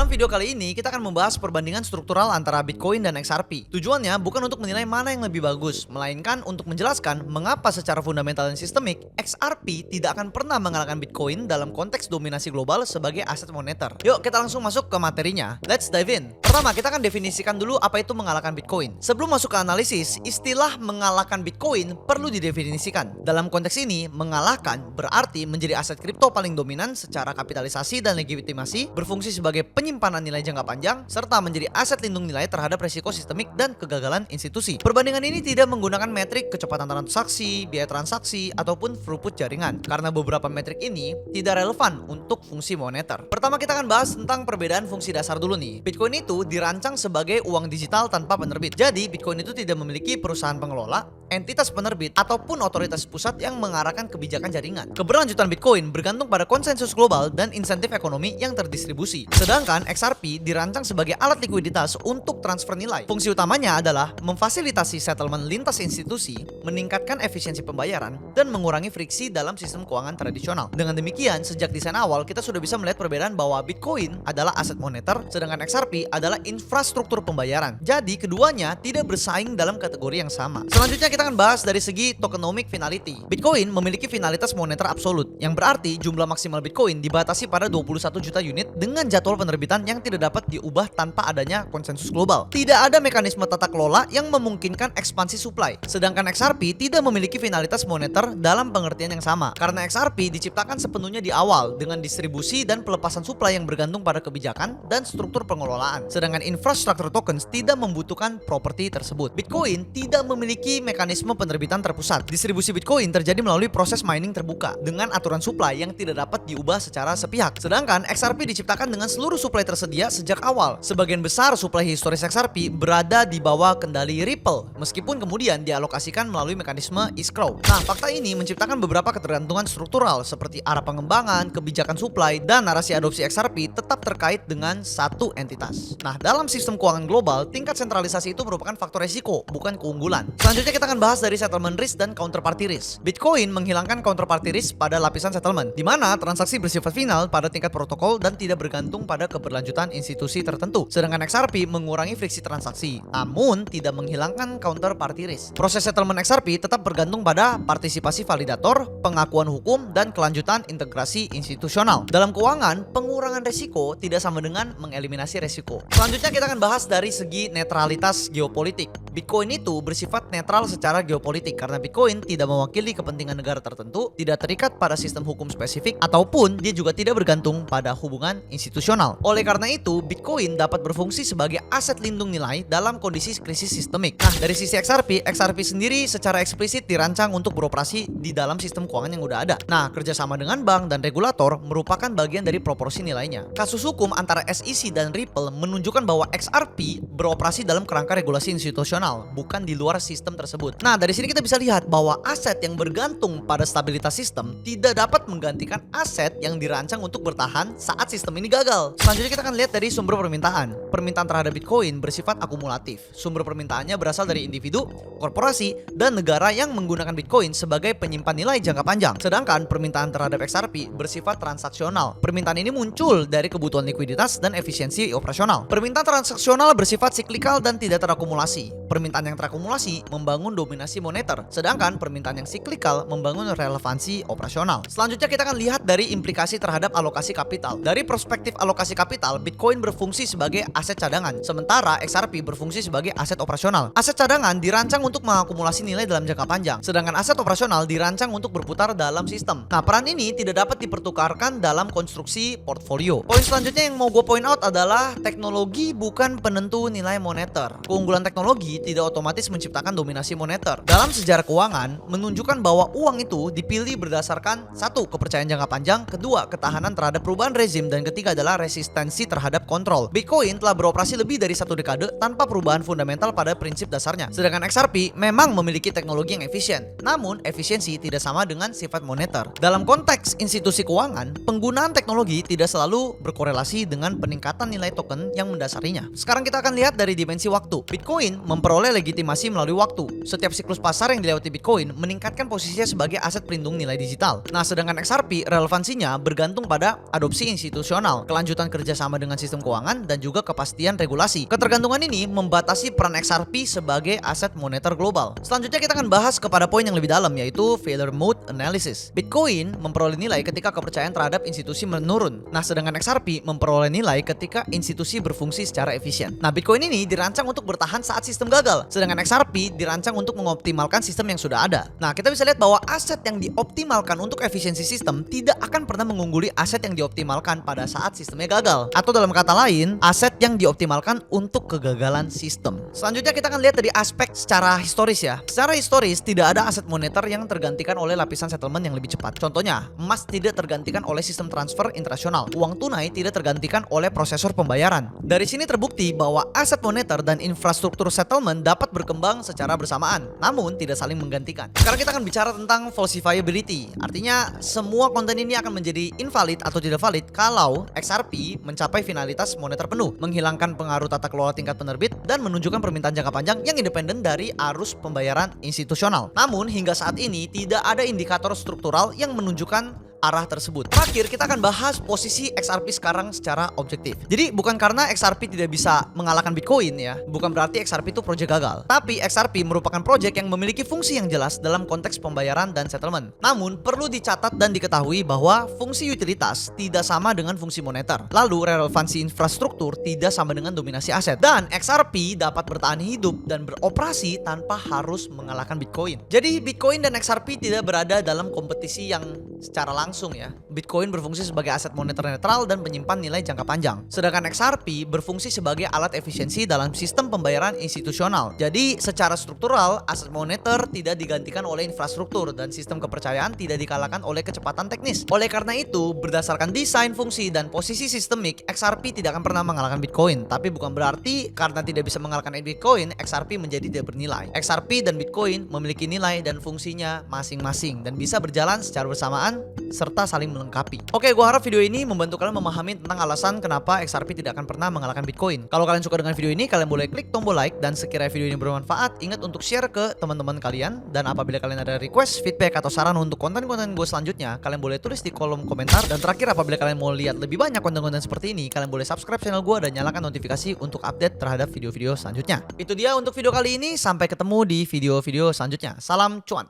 Dalam video kali ini, kita akan membahas perbandingan struktural antara Bitcoin dan XRP. Tujuannya bukan untuk menilai mana yang lebih bagus, melainkan untuk menjelaskan mengapa secara fundamental dan sistemik, XRP tidak akan pernah mengalahkan Bitcoin dalam konteks dominasi global sebagai aset moneter. Yuk, kita langsung masuk ke materinya. Let's dive in. Pertama, kita akan definisikan dulu apa itu mengalahkan Bitcoin. Sebelum masuk ke analisis, istilah mengalahkan Bitcoin perlu didefinisikan. Dalam konteks ini, mengalahkan berarti menjadi aset kripto paling dominan secara kapitalisasi dan legitimasi, berfungsi sebagai penyimpanan nilai jangka panjang, serta menjadi aset lindung nilai terhadap resiko sistemik dan kegagalan institusi. Perbandingan ini tidak menggunakan metrik kecepatan transaksi, biaya transaksi, ataupun throughput jaringan, karena beberapa metrik ini tidak relevan untuk fungsi moneter. Pertama, kita akan bahas tentang perbedaan fungsi dasar dulu nih. Bitcoin itu dirancang sebagai uang digital tanpa penerbit. Jadi, Bitcoin itu tidak memiliki perusahaan pengelola, entitas penerbit, ataupun otoritas pusat yang mengarahkan kebijakan jaringan. Keberlanjutan Bitcoin bergantung pada konsensus global dan insentif ekonomi yang terdistribusi. Sedangkan XRP dirancang sebagai alat likuiditas untuk transfer nilai. Fungsi utamanya adalah memfasilitasi settlement lintas institusi, meningkatkan efisiensi pembayaran, dan mengurangi friksi dalam sistem keuangan tradisional. Dengan demikian, sejak desain awal kita sudah bisa melihat perbedaan bahwa Bitcoin adalah aset moneter, sedangkan XRP adalah infrastruktur pembayaran. Jadi keduanya tidak bersaing dalam kategori yang sama. Selanjutnya kita akan bahas dari segi tokenomic finality. Bitcoin memiliki finalitas moneter absolut, yang berarti jumlah maksimal Bitcoin dibatasi pada 21 juta unit dengan jadwal penerbitan yang tidak dapat diubah tanpa adanya konsensus global. Tidak ada mekanisme tata kelola yang memungkinkan ekspansi supply. Sedangkan XRP tidak memiliki finalitas moneter dalam pengertian yang sama, karena XRP diciptakan sepenuhnya di awal dengan distribusi dan pelepasan supply yang bergantung pada kebijakan dan struktur pengelolaan. Sedangkan infrastructure tokens tidak membutuhkan properti tersebut. Bitcoin tidak memiliki mekanisme penerbitan terpusat. Distribusi Bitcoin terjadi melalui proses mining terbuka dengan aturan supply yang tidak dapat diubah secara sepihak. Sedangkan XRP diciptakan dengan seluruh supply tersedia sejak awal. Sebagian besar supply historis XRP berada di bawah kendali Ripple, meskipun kemudian dialokasikan melalui mekanisme escrow. Nah, fakta ini menciptakan beberapa ketergantungan struktural seperti arah pengembangan, kebijakan supply, dan narasi adopsi XRP tetap terkait dengan satu entitas. Nah, dalam sistem keuangan global, tingkat sentralisasi itu merupakan faktor resiko, bukan keunggulan. Selanjutnya kita akan bahas dari settlement risk dan counterparty risk. Bitcoin menghilangkan counterparty risk pada lapisan settlement, di mana transaksi bersifat final pada tingkat protokol dan tidak bergantung pada keberlanjutan institusi tertentu. Sedangkan XRP mengurangi friksi transaksi, namun tidak menghilangkan counterparty risk. Proses settlement XRP tetap bergantung pada partisipasi validator, pengakuan hukum, dan kelanjutan integrasi institusional. Dalam keuangan, pengurangan resiko tidak sama dengan mengeliminasi resiko. Selanjutnya kita akan bahas dari segi netralitas geopolitik. Bitcoin itu bersifat netral secara geopolitik karena Bitcoin tidak mewakili kepentingan negara tertentu, tidak terikat pada sistem hukum spesifik, ataupun dia juga tidak bergantung pada hubungan institusional. Oleh karena itu, Bitcoin dapat berfungsi sebagai aset lindung nilai dalam kondisi krisis sistemik. Nah, dari sisi XRP sendiri secara eksplisit dirancang untuk beroperasi di dalam sistem keuangan yang udah ada. Nah, kerjasama dengan bank dan regulator merupakan bagian dari proporsi nilainya. Kasus hukum antara SEC dan Ripple menunjukkan bahwa XRP beroperasi dalam kerangka regulasi institusional, bukan di luar sistem tersebut. Nah, dari sini kita bisa lihat bahwa aset yang bergantung pada stabilitas sistem tidak dapat menggantikan aset yang dirancang untuk bertahan saat sistem ini gagal. Selanjutnya kita akan lihat dari sumber permintaan. Permintaan terhadap Bitcoin bersifat akumulatif. Sumber permintaannya berasal dari individu, korporasi, dan negara yang menggunakan Bitcoin sebagai penyimpan nilai jangka panjang. Sedangkan permintaan terhadap XRP bersifat transaksional. Permintaan ini muncul dari kebutuhan likuiditas dan efisiensi operasional. Permintaan transaksional bersifat siklikal dan tidak terakumulasi. Permintaan yang terakumulasi membangun dominasi moneter, sedangkan permintaan yang siklikal membangun relevansi operasional. Selanjutnya kita akan lihat dari implikasi terhadap alokasi kapital. Dari perspektif alokasi kapital, Bitcoin berfungsi sebagai aset cadangan, sementara XRP berfungsi sebagai aset operasional. Aset cadangan dirancang untuk mengakumulasi nilai dalam jangka panjang, sedangkan aset operasional dirancang untuk berputar dalam sistem. Nah, peran ini tidak dapat dipertukarkan dalam konstruksi portfolio. Poin selanjutnya yang mau gue point out adalah teknologi bukan penentu nilai moneter. Keunggulan teknologi tidak otomatis menciptakan dominasi moneter. Dalam sejarah keuangan, menunjukkan bahwa uang itu dipilih berdasarkan satu, kepercayaan jangka panjang, kedua, ketahanan terhadap perubahan rezim, dan ketiga adalah resistensi terhadap kontrol. Bitcoin telah beroperasi lebih dari satu dekade tanpa perubahan fundamental pada prinsip dasarnya. Sedangkan XRP memang memiliki teknologi yang efisien, namun efisiensi tidak sama dengan sifat moneter. Dalam konteks institusi keuangan, penggunaan teknologi tidak selalu berkorelasi dengan peningkatan nilai token yang mendasarinya. Sekarang kita akan lihat dari dimensi waktu. Bitcoin memperoleh legitimasi melalui waktu. Setiap siklus pasar yang dilewati Bitcoin meningkatkan posisinya sebagai aset pelindung nilai digital. Nah, sedangkan XRP relevansinya bergantung pada adopsi institusional, kelanjutan kerjasama dengan sistem keuangan, dan juga kepastian regulasi. Ketergantungan ini membatasi peran XRP sebagai aset moneter global. Selanjutnya kita akan bahas kepada poin yang lebih dalam, yaitu failure mode analysis. Bitcoin memperoleh nilai ketika kepercayaan terhadap institusi menurun. Nah, sedangkan XRP memperoleh nilai ketika institusi berfungsi secara efisien. Nah, Bitcoin ini dirancang untuk bertahan saat sistem gagal, sedangkan XRP dirancang untuk mengoptimalkan sistem yang sudah ada. Nah, kita bisa lihat bahwa aset yang dioptimalkan untuk efisiensi sistem tidak akan pernah mengungguli aset yang dioptimalkan pada saat sistemnya gagal. Atau dalam kata lain, aset yang dioptimalkan untuk kegagalan sistem. Selanjutnya kita akan lihat dari aspek secara historis ya. Secara historis tidak ada aset moneter yang tergantikan oleh lapisan settlement yang lebih cepat. Contohnya, emas tidak tergantikan oleh sistem transfer internasional. Uang tunai tidak tergantikan oleh prosesor pembayaran. Dari sini terbukti bahwa aset moneter dan infrastruktur settlement dapat berkembang secara bersamaan, namun tidak saling menggantikan. Sekarang kita akan bicara tentang falsifiability. Artinya, semua konten ini akan menjadi invalid atau tidak valid kalau XRP mencapai finalitas moneter penuh, menghilangkan pengaruh tata kelola tingkat penerbit, dan menunjukkan permintaan jangka panjang yang independen dari arus pembayaran institusional. Namun, hingga saat ini tidak ada indikator struktural yang menunjukkan arah tersebut. Terakhir, kita akan bahas posisi XRP sekarang secara objektif. Jadi bukan karena XRP tidak bisa mengalahkan Bitcoin ya, bukan berarti XRP itu proyek gagal. Tapi XRP merupakan proyek yang memiliki fungsi yang jelas dalam konteks pembayaran dan settlement. Namun perlu dicatat dan diketahui bahwa fungsi utilitas tidak sama dengan fungsi moneter. Lalu relevansi infrastruktur tidak sama dengan dominasi aset. Dan XRP dapat bertahan hidup dan beroperasi tanpa harus mengalahkan Bitcoin. Jadi Bitcoin dan XRP tidak berada dalam kompetisi yang secara langsung ya. Bitcoin berfungsi sebagai aset moneter netral dan penyimpan nilai jangka panjang. Sedangkan XRP berfungsi sebagai alat efisiensi dalam sistem pembayaran institusional. Jadi secara struktural, aset moneter tidak digantikan oleh infrastruktur dan sistem kepercayaan tidak dikalahkan oleh kecepatan teknis. Oleh karena itu, berdasarkan desain, fungsi, dan posisi sistemik, XRP tidak akan pernah mengalahkan Bitcoin. Tapi bukan berarti karena tidak bisa mengalahkan Bitcoin, XRP menjadi tidak bernilai. XRP dan Bitcoin memiliki nilai dan fungsinya masing-masing dan bisa berjalan secara bersamaan serta saling melengkapi. Oke, gue harap video ini membantu kalian memahami tentang alasan kenapa XRP tidak akan pernah mengalahkan Bitcoin. Kalau kalian suka dengan video ini, kalian boleh klik tombol like, dan sekiranya video ini bermanfaat, ingat untuk share ke teman-teman kalian. Dan apabila kalian ada request, feedback, atau saran untuk konten-konten gue selanjutnya, kalian boleh tulis di kolom komentar. Dan terakhir, apabila kalian mau lihat lebih banyak konten-konten seperti ini, kalian boleh subscribe channel gue dan nyalakan notifikasi untuk update terhadap video-video selanjutnya. Itu dia untuk video kali ini, sampai ketemu di video-video selanjutnya. Salam cuan.